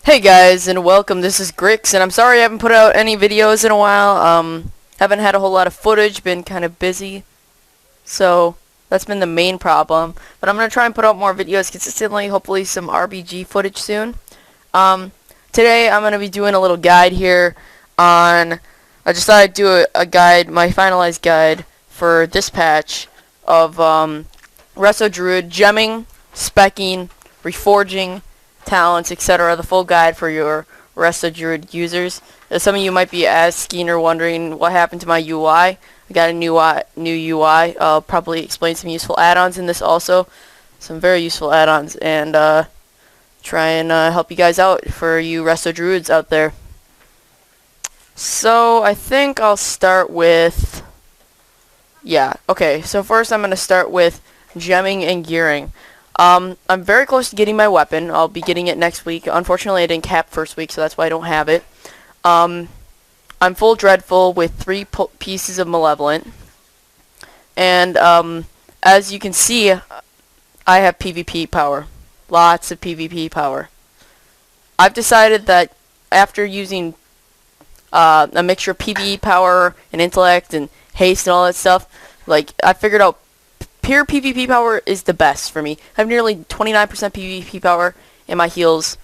Hey guys, and welcome. This is Grixx, and I'm sorry I haven't put out any videos in a while. Haven't had a whole lot of footage, been kind of busy, so that's been the main problem. But I'm gonna try and put out more videos consistently, hopefully some RBG footage soon. Today I'm gonna be doing a little guide here on, I just thought I'd do a guide, my finalized guide for this patch of Resto Druid gemming, specking, reforging, talents, etc. The full guide for your Resto Druid users. Some of you might be asking or wondering what happened to my UI. I got a new UI. I'll probably explain some useful add-ons in this also. Some very useful add-ons, and try and help you guys out for you Resto Druids out there. So I think I'll start with, okay, so first I'm going to start with gemming and gearing. I'm very close to getting my weapon. I'll be getting it next week. Unfortunately, I didn't cap first week, so that's why I don't have it. I'm full dreadful with 3 pieces of malevolent. And as you can see, I have PvP power. Lots of PvP power. I've decided that after using a mixture of PvE power and intellect and haste and all that stuff, like, I figured out pure PvP power is the best for me. I have nearly 29% PvP power, and my heals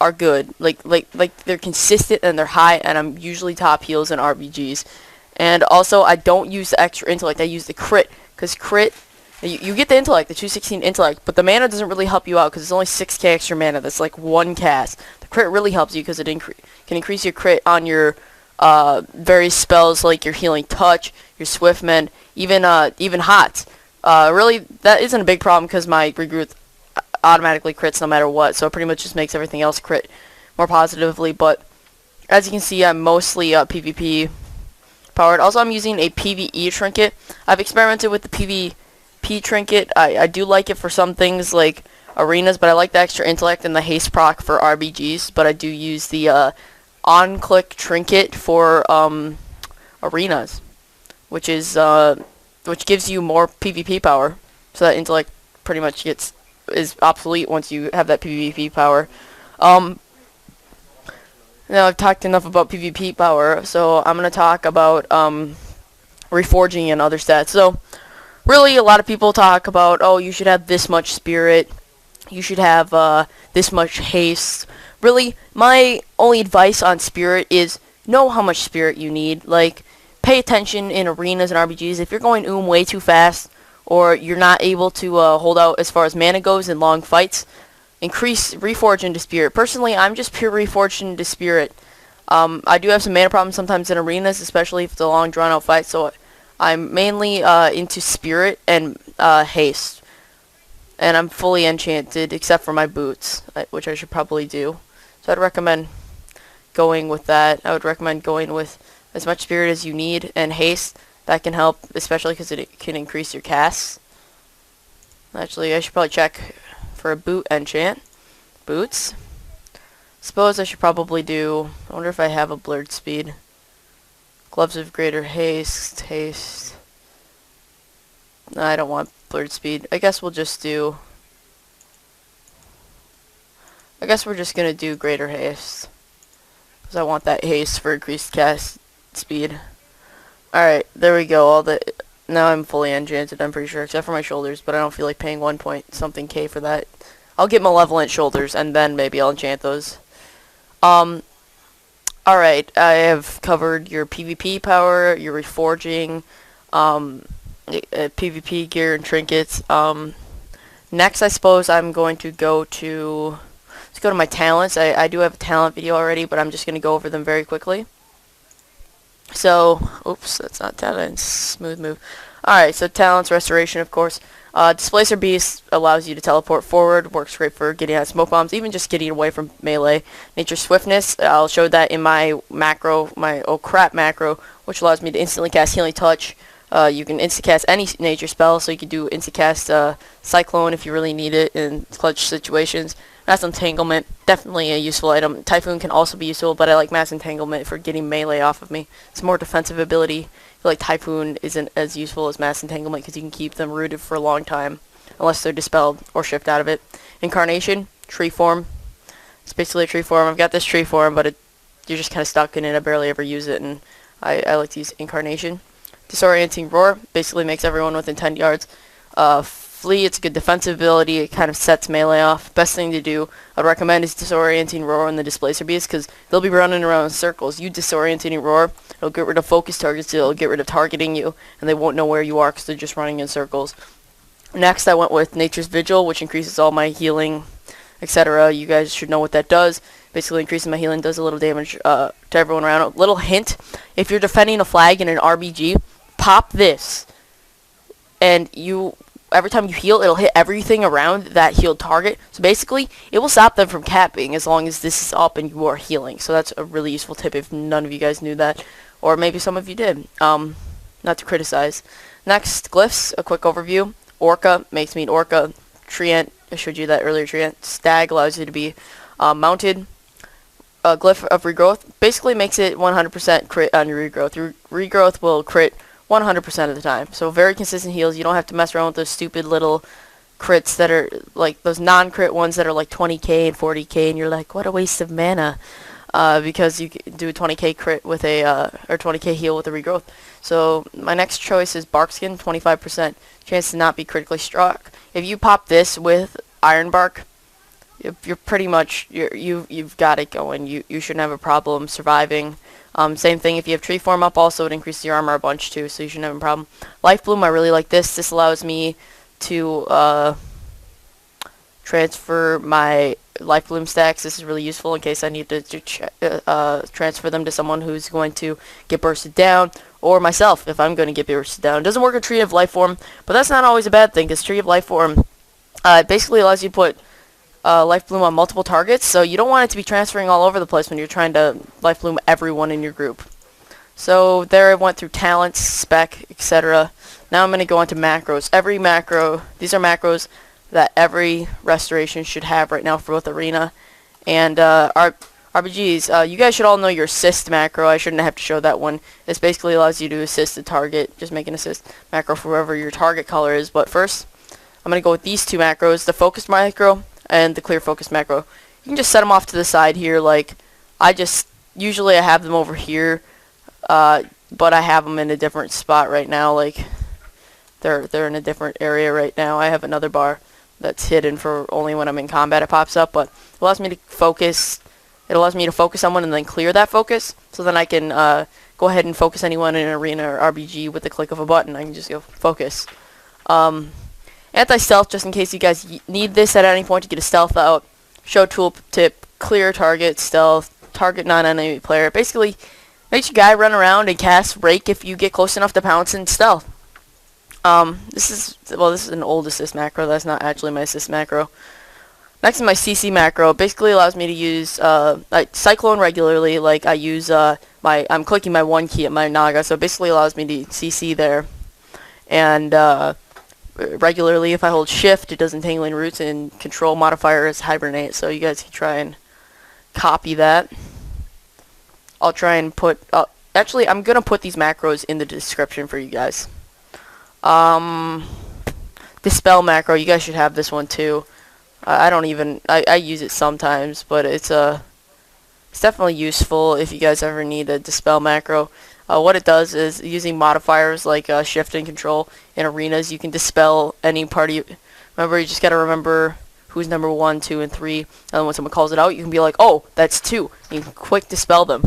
are good. Like they're consistent and they're high, and I'm usually top heals in RBGs. And also, I don't use the extra intellect. I use the crit, because crit, you get the intellect, the 216 intellect, but the mana doesn't really help you out because it's only 6k extra mana. That's like 1 cast. The crit really helps you because it can increase your crit on your various spells like your healing touch, your swift mend, even hot. Really, that isn't a big problem because my regroup automatically crits no matter what, so it pretty much just makes everything else crit more positively. But as you can see, I'm mostly PvP powered. Also, I'm using a PvE trinket. I've experimented with the PvP trinket. I do like it for some things like arenas, but I like the extra intellect and the haste proc for RBGs. But I do use the on-click trinket for arenas, which gives you more PvP power, so that intellect pretty much is obsolete once you have that PvP power. Now I've talked enough about PvP power, so I'm gonna talk about reforging and other stats. So really, a lot of people talk about, oh, you should have this much spirit, you should have this much haste. Really, my only advice on spirit is know how much spirit you need. Like, pay attention in arenas and RBGs. If you're going way too fast, or you're not able to hold out as far as mana goes in long fights, increase reforge into spirit. Personally, I'm just pure reforged into spirit. I do have some mana problems sometimes in arenas, especially if it's a long drawn out fight, so I'm mainly into spirit and haste. And I'm fully enchanted except for my boots, which I should probably do. So I'd recommend going with that. I would recommend going with as much spirit as you need, and haste. That can help, especially because it can increase your casts. Actually, I should probably check for a boot enchant. Boots. Suppose I should probably do, I wonder if I have a blurred speed. Gloves of greater haste. No, I don't want blurred speed. I guess we're just gonna do greater haste, because I want that haste for increased cast speed. Alright, there we go. Now I'm fully enchanted, I'm pretty sure, except for my shoulders, but I don't feel like paying 1 point something K for that. I'll get malevolent shoulders, and then maybe I'll enchant those. Alright, I have covered your PvP power, your reforging, PvP gear and trinkets. Next, I suppose I'm going to let's go to my talents. I do have a talent video already, but I'm just going to go over them very quickly. So, oops, that's not talent, smooth move. Alright, so talents, restoration, of course. Displacer Beast allows you to teleport forward, works great for getting out smoke bombs, even just getting away from melee. Nature Swiftness, I'll show that in my macro, my oh crap macro, which allows me to instantly cast Healing Touch. You can insta-cast any nature spell, so you can do insta-cast Cyclone if you really need it in clutch situations. Mass Entanglement, definitely a useful item. Typhoon can also be useful, but I like Mass Entanglement for getting melee off of me. It's more defensive ability. I feel like Typhoon isn't as useful as Mass Entanglement because you can keep them rooted for a long time, unless they're dispelled or shift out of it. Incarnation, Tree Form, It's basically a tree form. I've got this tree form, but you're just kind of stuck in it. I barely ever use it, and I like to use Incarnation. Disorienting Roar basically makes everyone within 10 yards flee. It's a good defensive ability. It kind of sets melee off. Best thing to do, I'd recommend, is Disorienting Roar on the Displacer Beast, because they'll be running around in circles. You Disorienting Roar, it'll get rid of focus targets, it'll get rid of targeting you, and they won't know where you are because they're just running in circles. Next, I went with Nature's Vigil, which increases all my healing, etc. You guys should know what that does. Basically, increasing my healing does a little damage to everyone around. A little hint, if you're defending a flag in an RBG, pop this, and every time you heal, it'll hit everything around that healed target. So basically, it will stop them from capping as long as this is up and you are healing. So that's a really useful tip if none of you guys knew that, or maybe some of you did. Not to criticize. Next, glyphs, a quick overview. Orca makes me an Orca. Treant, I showed you that earlier. Treant. Stag allows you to be mounted. Glyph of Regrowth basically makes it 100% crit on your Regrowth. Regrowth will crit 100% of the time. So very consistent heals. You don't have to mess around with those stupid little crits that are like those non-crit ones that are like 20k and 40k, and you're like, what a waste of mana, because you can do a 20k crit with a or 20k heal with a Regrowth. So my next choice is Barkskin, 25% chance to not be critically struck. If you pop this with Iron Bark, you're pretty much you've got it going. You shouldn't have a problem surviving. Same thing if you have Tree Form up. Also, it increases your armor a bunch too, so you shouldn't have a problem. Life Bloom, I really like this. This allows me to transfer my Life Bloom stacks. This is really useful in case I need to transfer them to someone who's going to get bursted down, or myself if I'm going to get bursted down. It doesn't work with Tree of Life Form, but that's not always a bad thing, because Tree of Life Form basically allows you to put Life Bloom on multiple targets, so you don't want it to be transferring all over the place when you're trying to Life Bloom everyone in your group. So there I went through talents, spec, etc. Now I'm going to go into macros. Every macro, these are macros that every restoration should have right now for both Arena and RBGs. You guys should all know your assist macro. I shouldn't have to show that one. This basically allows you to assist the target. Just make an assist macro for whoever your target color is. But first, I'm going to go with these two macros, the focus macro and the clear focus macro. You can just set them off to the side here. Like usually I have them over here, but I have them in a different spot right now. Like they're in a different area right now. I have another bar that's hidden for only when I'm in combat it pops up, but it allows me to focus. It allows me to focus someone and then clear that focus, so then I can go ahead and focus anyone in an arena or RBG with the click of a button. I can just go focus. Anti-stealth, just in case you guys need this at any point to get a stealth out. Show tooltip, clear target, stealth, target non-enemy player. Basically, makes your guy run around and cast Rake if you get close enough to pounce and stealth. This is an old assist macro. That's not actually my assist macro. Next is my CC macro. Basically allows me to use like Cyclone regularly. Like I use I'm clicking my 1 key at my Naga, so it basically allows me to CC there. And regularly, if I hold Shift, it does Entangling Roots, and Control modifier is Hibernate. So you guys can try and copy that. I'll try and put. Actually, I'm gonna put these macros in the description for you guys. Dispel macro, you guys should have this one too. I use it sometimes, but it's definitely useful if you guys ever need a Dispel macro. What it does is, using modifiers like Shift and Control in arenas, you can dispel any party. Remember, you just gotta remember who's number 1, 2, and 3, and then when someone calls it out, you can be like, oh, that's 2. You can quick dispel them.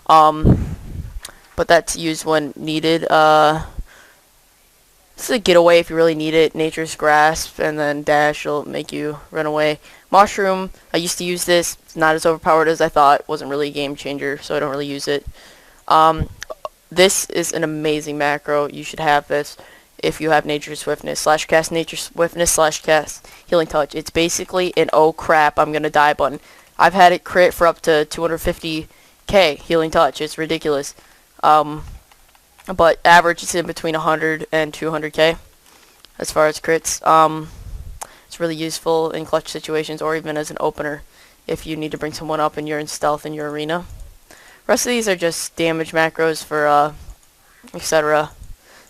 But that's used when needed. This is a getaway if you really need it. Nature's Grasp, and then Dash will make you run away. Mushroom, I used to use this. It's not as overpowered as I thought. It wasn't really a game changer, so I don't really use it. This is an amazing macro. You should have this if you have Nature's Swiftness. /cast Nature's Swiftness /cast Healing Touch. It's basically an oh crap, I'm gonna die button. I've had it crit for up to 250k Healing Touch. It's ridiculous. But average is in between 100 and 200k as far as crits. It's really useful in clutch situations, or even as an opener if you need to bring someone up and you're in stealth in your arena. Rest of these are just damage macros for etc.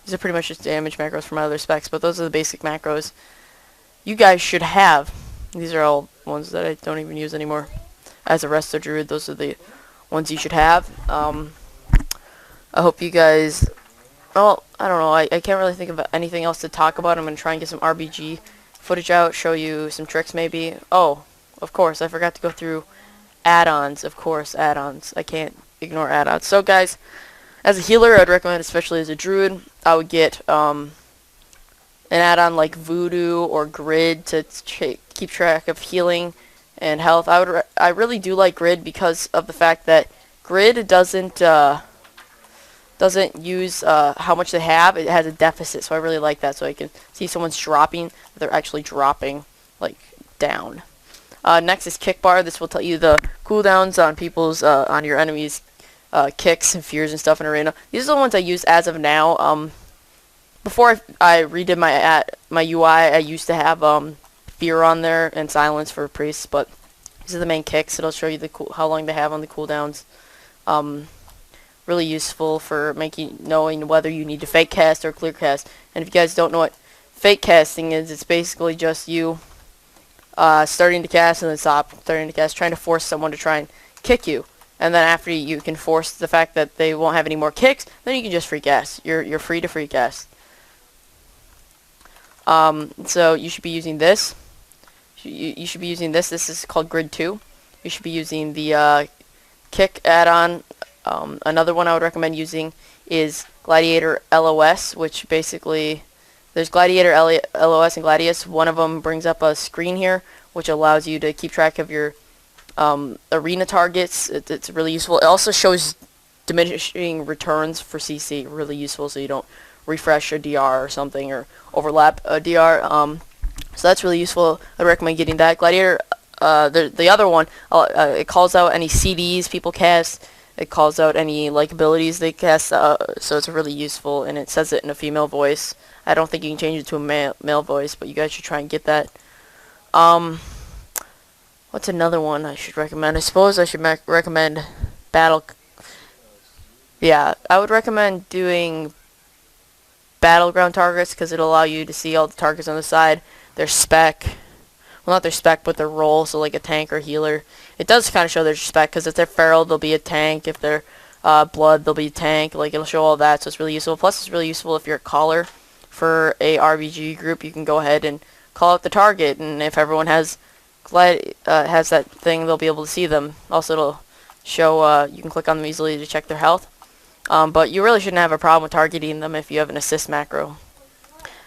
These are pretty much just damage macros for my other specs, but those are the basic macros you guys should have. These are all ones that I don't even use anymore. as a resto druid, those are the ones you should have. I hope you guys, well, I don't know, I can't really think of anything else to talk about. I'm going to try and get some RBG footage out, show you some tricks maybe. Oh, of course, I forgot to go through add-ons. Of course, add-ons. I can't ignore add-ons. So guys, as a healer, I'd recommend, especially as a druid, I would get an add-on like Voodoo or Grid to keep track of healing and health. I really do like Grid because of the fact that Grid doesn't use how much they have. It has a deficit, so I really like that. So I can see someone's dropping, they're actually dropping like down. Next is kick bar. This will tell you the cooldowns on people's on your enemies' kicks and fears and stuff in arena. These are the ones I use as of now. Before I redid my UI, I used to have fear on there and silence for priests, but these are the main kicks. It'll show you how long they have on the cooldowns. Really useful for knowing whether you need to fake cast or clear cast. And if you guys don't know what fake casting is, it's basically just you starting to cast and then starting to cast, trying to force someone to try and kick you. And then after you can force the fact that they won't have any more kicks, then you can just free cast. You're free to free cast. So you should be using this. You should be using this. This is called Grid 2. You should be using the kick add-on. Another one I would recommend using is Gladiator LOS, which basically, there's Gladiator LOS and Gladius. One of them brings up a screen here, which allows you to keep track of your arena targets. It's really useful. It also shows diminishing returns for CC, really useful, so you don't refresh a DR or something, or overlap a DR. So that's really useful. I recommend getting that. Gladiator, the other one, it calls out any CDs people cast. It calls out any like abilities they cast, so it's really useful, and it says it in a female voice. I don't think you can change it to a male voice, but you guys should try and get that. What's another one I should recommend? I suppose I should recommend battle. Yeah, I would recommend doing battleground targets because it'll allow you to see all the targets on the side. Their spec. Well, not their spec, but their role, so like a tank or healer. It does kind of show their spec, because if they're feral, they'll be a tank. If they're blood, they'll be a tank. Like, it'll show all that, so it's really useful. Plus, it's really useful if you're a caller for a RBG group. You can go ahead and call out the target, and if everyone has that thing, they'll be able to see them. Also, it'll show, you can click on them easily to check their health. But you really shouldn't have a problem with targeting them if you have an assist macro.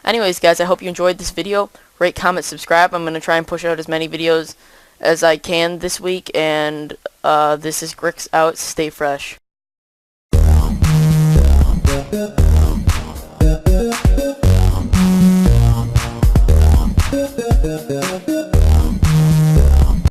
Anyways, guys, I hope you enjoyed this video. Rate, comment, subscribe. I'm going to try and push out as many videos as I can this week, and this is Grixx out. Stay fresh.